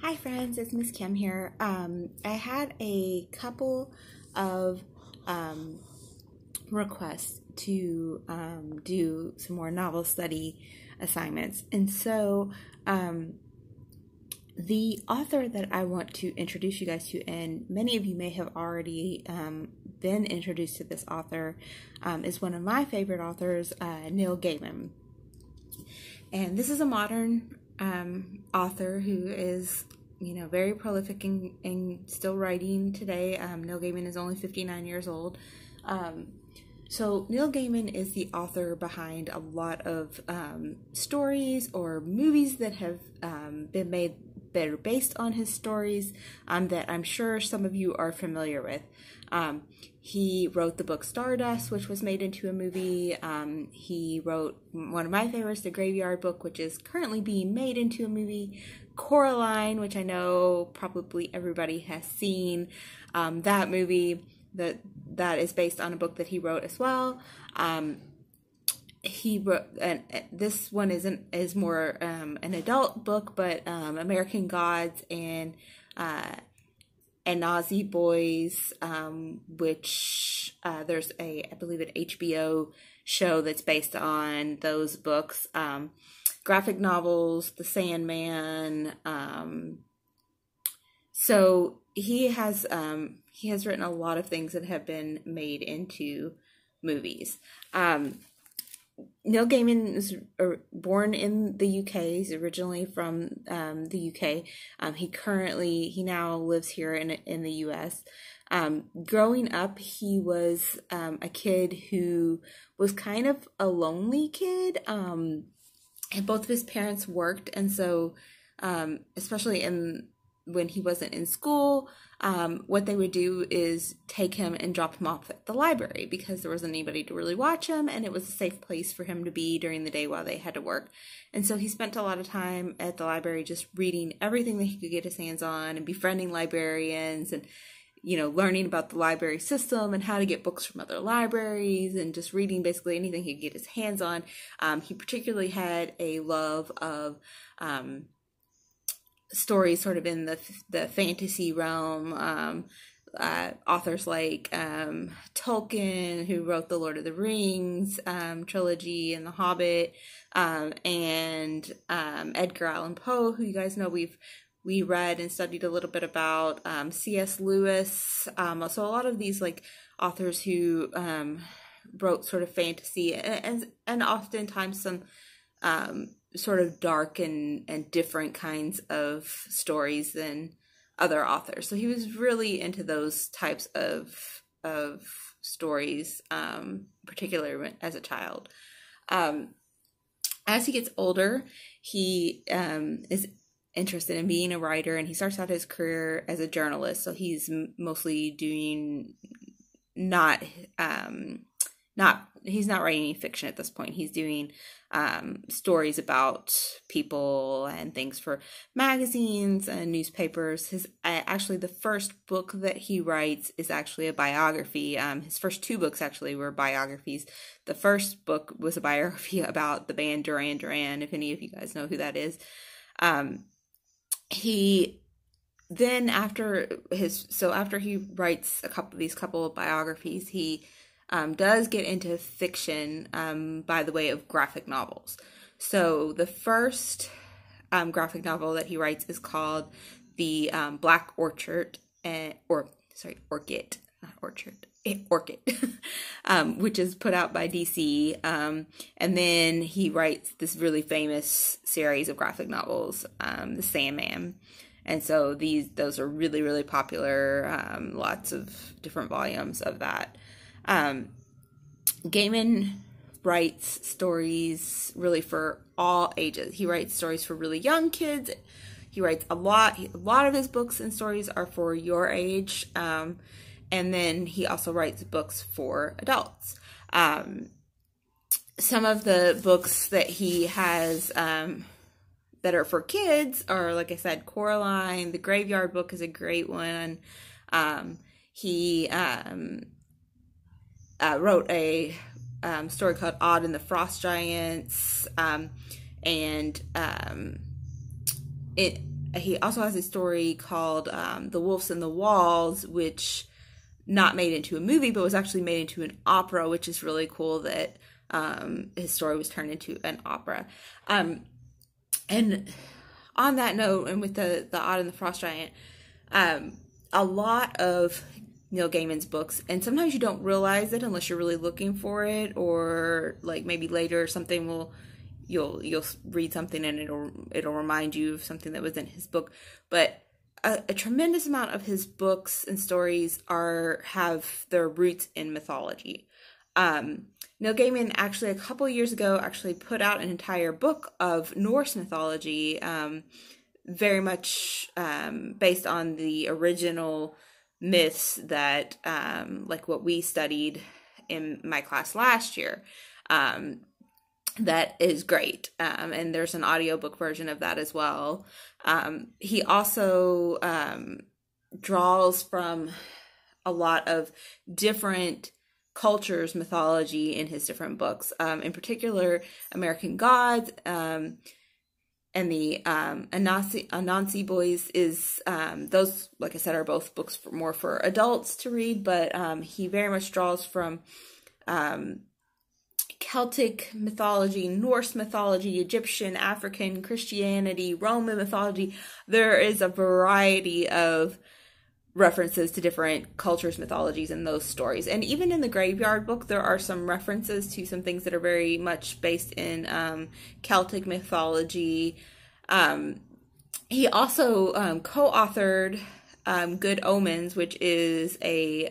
Hi friends, it's Miss Kim here. I had a couple of um, requests to do some more novel study assignments. And so the author that I want to introduce you guys to, and many of you may have already been introduced to this author, is one of my favorite authors, Neil Gaiman. And this is a modern author who is, very prolific and still writing today. Neil Gaiman is only 59 years old. So Neil Gaiman is the author behind a lot of stories or movies that have been made that are based on his stories that I'm sure some of you are familiar with. He wrote the book Stardust, which was made into a movie. He wrote one of my favorites, The Graveyard Book, which is currently being made into a movie. Coraline, which I know probably everybody has seen. That movie that is based on a book that he wrote as well. He wrote, and this one is more an adult book, but American Gods and Nazi Boys, which there's I believe an HBO show that's based on those books. Graphic novels, The Sandman. So he has written a lot of things that have been made into movies. Neil Gaiman was born in the UK. He's originally from the UK. He now lives here in the US. Growing up, he was a kid who was kind of a lonely kid. And both of his parents worked, and so especially when he wasn't in school, what they would do is take him and drop him off at the library because there wasn't anybody to really watch him, and it was a safe place for him to be during the day while they had to work. And so he spent a lot of time at the library just reading everything that he could get his hands on and befriending librarians and, learning about the library system and how to get books from other libraries and just reading basically anything he could get his hands on. He particularly had a love of stories sort of in the fantasy realm. Authors like Tolkien, who wrote the Lord of the Rings trilogy and The Hobbit, and Edgar Allan Poe, who you guys know we read and studied a little bit about, C.S. Lewis. So a lot of these authors who wrote sort of fantasy and oftentimes some sort of dark and different kinds of stories than other authors. So he was really into those types of stories, particularly as a child. As he gets older, he is interested in being a writer, and he starts out his career as a journalist. So he's mostly doing he's not writing any fiction at this point. He's doing stories about people and things for magazines and newspapers. Actually, the first book that he writes is actually a biography. His first two books actually were biographies. The first book was a biography about the band Duran Duran, if any of you guys know who that is. After he writes these couple of biographies, he does get into fiction by the way of graphic novels. So the first graphic novel that he writes is called The Black Orchid, Orchid, not Orchard, Orchid, which is put out by DC. And then he writes this really famous series of graphic novels, The Sandman. And so those are really, really popular, lots of different volumes of that. Gaiman writes stories really for all ages. He writes stories for really young kids. He writes a lot of his books and stories are for your age. And then he also writes books for adults. Some of the books that he has that are for kids are, like I said, Coraline. The Graveyard Book is a great one. He wrote a story called Odd and the Frost Giants, and he also has a story called The Wolves and the Walls, which not made into a movie, but was actually made into an opera, which is really cool that his story was turned into an opera. And on that note, and with the Odd and the Frost Giant, a lot of Neil Gaiman's books, and sometimes you don't realize it unless you're really looking for it, or like maybe later something will you'll read something and it'll remind you of something that was in his book. But a tremendous amount of his books and stories have their roots in mythology. Neil Gaiman actually a couple years ago actually put out an entire book of Norse mythology, very much based on the original myths that like what we studied in my class last year. That is great. And there's an audiobook version of that as well. He also draws from a lot of different cultures' mythology in his different books. In particular, American Gods, and the Anansi Boys is those, like I said, are both books more for adults to read, but he very much draws from Celtic mythology, Norse mythology, Egyptian, African, Christianity, Roman mythology. There is a variety of references to different cultures' mythologies in those stories. And even in the Graveyard book, there are some references to some things that are very much based in Celtic mythology. He also co-authored Good Omens, which is a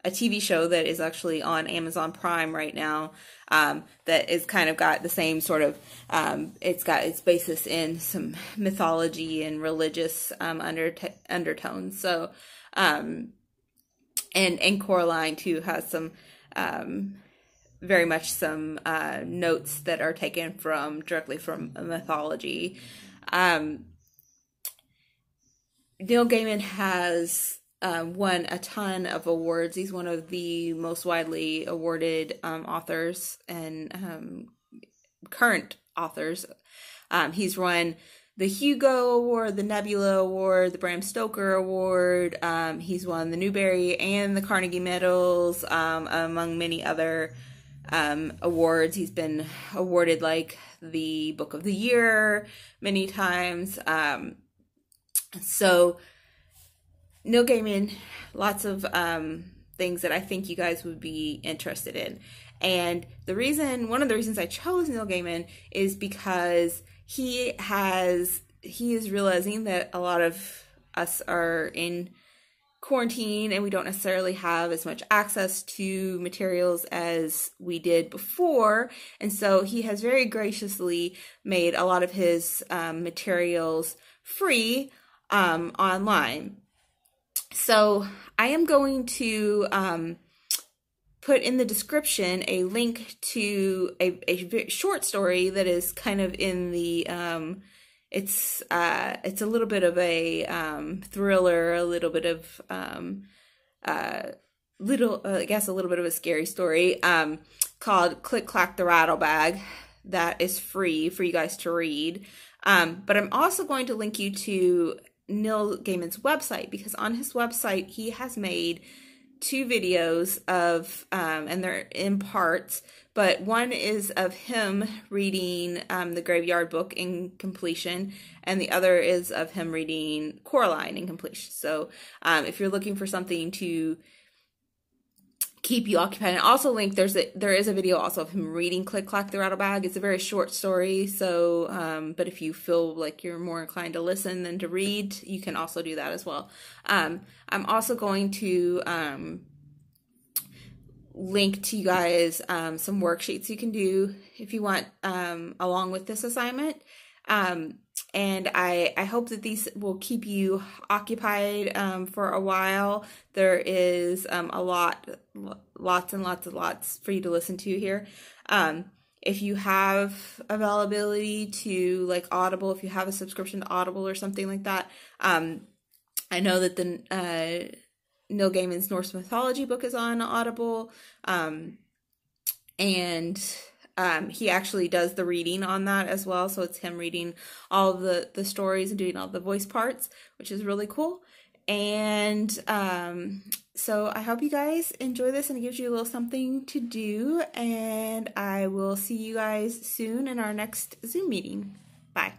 TV show that is actually on Amazon Prime right now, that is kind of got the same sort of, it's got its basis in some mythology and religious undertones. So, and Coraline too has some, very much some notes that are taken directly from mythology. Neil Gaiman has won a ton of awards. He's one of the most widely awarded authors and current authors. He's won the Hugo Award, the Nebula Award, the Bram Stoker Award. He's won the Newbery and the Carnegie Medals, among many other awards. He's been awarded like the Book of the Year many times. So Neil Gaiman, lots of things that I think you guys would be interested in. And one of the reasons I chose Neil Gaiman is because he is realizing that a lot of us are in quarantine and we don't necessarily have as much access to materials as we did before. And so he has very graciously made a lot of his materials free online. So I am going to put in the description a link to a short story that is kind of in the it's a little bit of a thriller, a little bit of I guess a little bit of a scary story called Click Clack the Rattle Bag, that is free for you guys to read. But I'm also going to link you to Neil Gaiman's website, because on his website he has made 2 videos of and they're in parts, but one is of him reading the Graveyard book in completion, and the other is of him reading Coraline in completion. So if you're looking for something to keep you occupied, and also link, there is a video also of him reading Click Clack the Rattle Bag. It's a very short story, so but if you feel like you're more inclined to listen than to read, you can also do that as well. I'm also going to link to you guys some worksheets you can do if you want along with this assignment. And I hope that these will keep you occupied for a while. There is lots and lots for you to listen to here. If you have availability to like Audible, if you have a subscription to Audible or something like that, I know that the Neil Gaiman's Norse mythology book is on Audible, and He actually does the reading on that as well, so it's him reading all of the stories and doing all the voice parts, which is really cool. And so I hope you guys enjoy this and it gives you a little something to do. And I will see you guys soon in our next Zoom meeting. Bye.